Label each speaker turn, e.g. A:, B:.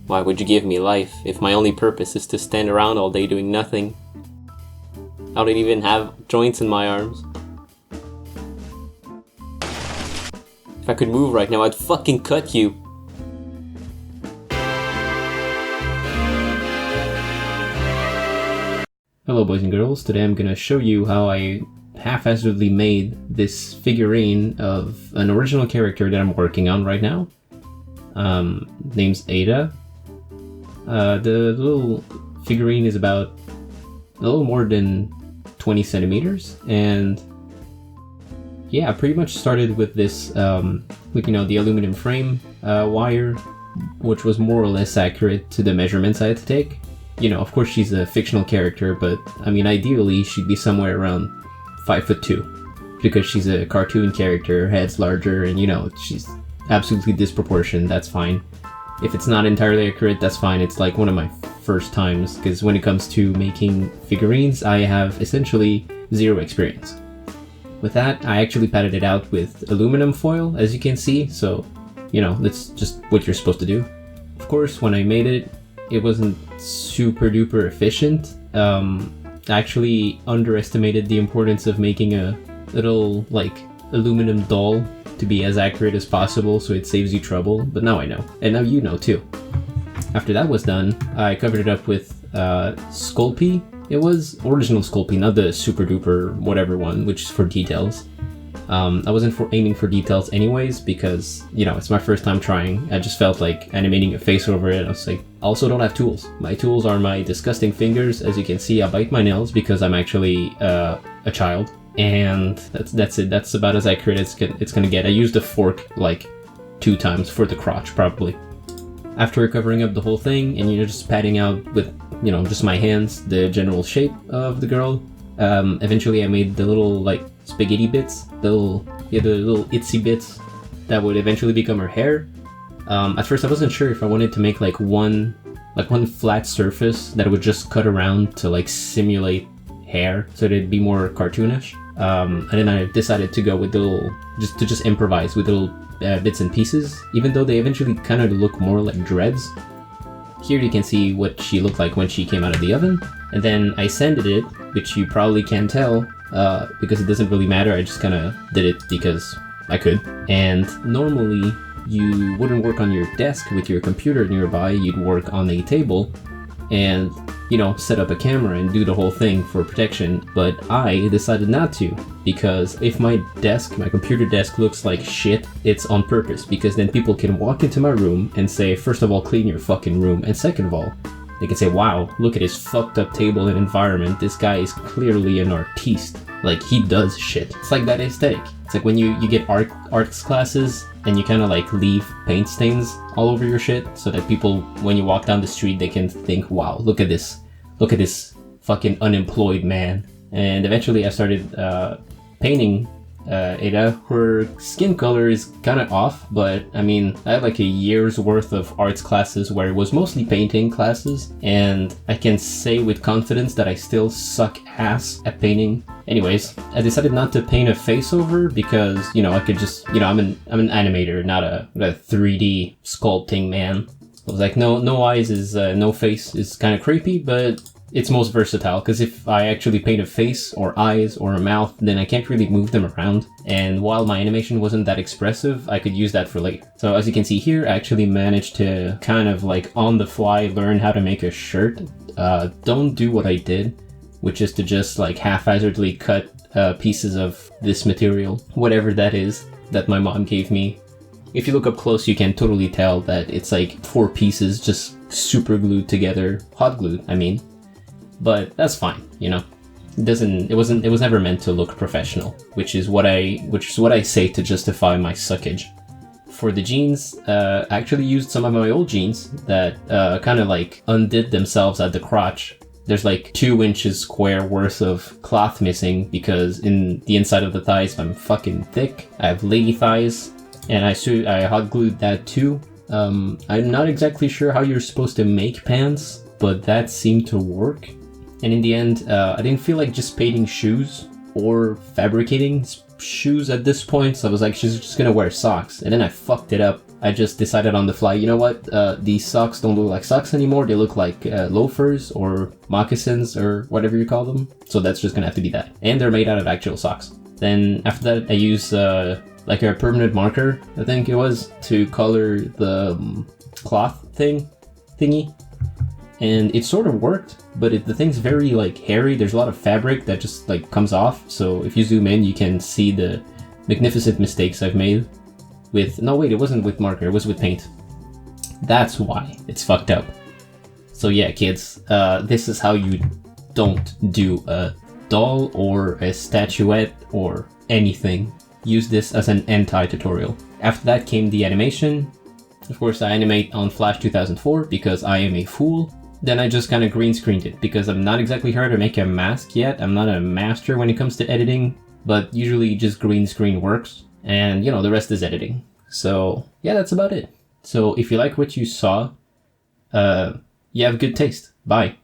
A: Why would you give me life if my only purpose is to stand around all day doing nothing? I don't even have joints in my arms. If I could move right now, I'd fucking cut you.
B: Hello boys and girls, today I'm gonna show you how I haphazardly made this figurine of an original character that I'm working on right now. Name's Ada. The little figurine is about a little more than 20 centimeters, and yeah, I pretty much started with this, the aluminum frame wire, which was more or less accurate to the measurements I had to take. You know, of course she's a fictional character, but I mean, ideally she'd be somewhere around 5'2", because she's a cartoon character, head's larger, and you know, she's absolutely disproportionate. That's fine. If it's not entirely accurate, that's fine. It's like one of my first times, because when it comes to making figurines, I have essentially zero experience. With that, I actually padded it out with aluminum foil, as you can see, so, you know, that's just what you're supposed to do. Of course, when I made it, it wasn't super duper efficient. I actually underestimated the importance of making a little, like, aluminum doll to be as accurate as possible so it saves you trouble, but now I know. And now you know too. After that was done, I covered it up with Sculpey. It was original Sculpey, not the super duper whatever one, which is for details. I wasn't aiming for details anyways because, you know, it's my first time trying. I just felt like animating a face over it. I was like, I also don't have tools. My tools are my disgusting fingers. As you can see, I bite my nails because I'm actually a child. And that's it. That's about as accurate as it's gonna get. I used a fork like 2 times for the crotch, probably. After covering up the whole thing and, you know, just patting out with, you know, just my hands the general shape of the girl, eventually I made the little, like, spaghetti bits, the little itsy bits that would eventually become her hair. At first I wasn't sure if I wanted to make like one flat surface that would just cut around to like simulate hair so that it'd be more cartoonish. And then I decided to go with the little, just improvise with little bits and pieces, even though they eventually kind of look more like dreads. Here you can see what she looked like when she came out of the oven, and then I sanded it, which you probably can't tell because it doesn't really matter. I just kind of did it because I could. And normally you wouldn't work on your desk with your computer nearby, you'd work on a table and, you know, set up a camera and do the whole thing for protection, but I decided not to, because if my computer desk looks like shit, it's on purpose, because then people can walk into my room and say, first of all, clean your fucking room, and second of all, they can say, wow, look at his fucked up table and environment, this guy is clearly an artiste, like, he does shit. It's like that aesthetic. It's like when you get arts classes and you kind of like leave paint stains all over your shit so that people, when you walk down the street, they can think, wow, look at this fucking unemployed man. And eventually I started painting Ada. Her skin color is kind of off, but I mean, I had like a year's worth of arts classes where it was mostly painting classes, and I can say with confidence that I still suck ass at painting. Anyways, I decided not to paint a face over because, you know, I could just, you know, I'm an animator, not a 3D sculpting man. I was like, no eyes is, no face is kind of creepy, but it's most versatile, because if I actually paint a face or eyes or a mouth, then I can't really move them around. And while my animation wasn't that expressive, I could use that for later. So as you can see here, I actually managed to kind of like on the fly learn how to make a shirt. Don't do what I did, which is to just like haphazardly cut pieces of this material, whatever that is, that my mom gave me. If you look up close, you can totally tell that it's like 4 pieces just super glued together, hot glued, I mean. But that's fine, you know. It was never meant to look professional, which is what I say to justify my suckage. For the jeans, I actually used some of my old jeans that kind of like undid themselves at the crotch. There's like 2 inches square worth of cloth missing because in the inside of the thighs I'm fucking thick. I have lady thighs, and I hot glued that too. I'm not exactly sure how you're supposed to make pants, but that seemed to work. And in the end, I didn't feel like just painting shoes or fabricating shoes at this point, so I was like, she's just gonna wear socks. And then I fucked it up. I just decided on the fly, you know what, these socks don't look like socks anymore, they look like loafers or moccasins or whatever you call them. So that's just gonna have to be that. And they're made out of actual socks. Then after that I use like a permanent marker, I think it was, to color the cloth thingy. And it sort of worked, but the thing's very like hairy. There's a lot of fabric that just like comes off. So if you zoom in, you can see the magnificent mistakes I've made with, no wait, it wasn't with marker, it was with paint. That's why it's fucked up. So yeah, kids, this is how you don't do a doll or a statuette or anything. Use this as an anti-tutorial. After that came the animation. Of course, I animate on Flash 2004 because I am a fool. Then I just kind of green screened it because I'm not exactly here to make a mask yet. I'm not a master when it comes to editing, but usually just green screen works. And, you know, the rest is editing. So, yeah, that's about it. So if you like what you saw, you have good taste. Bye.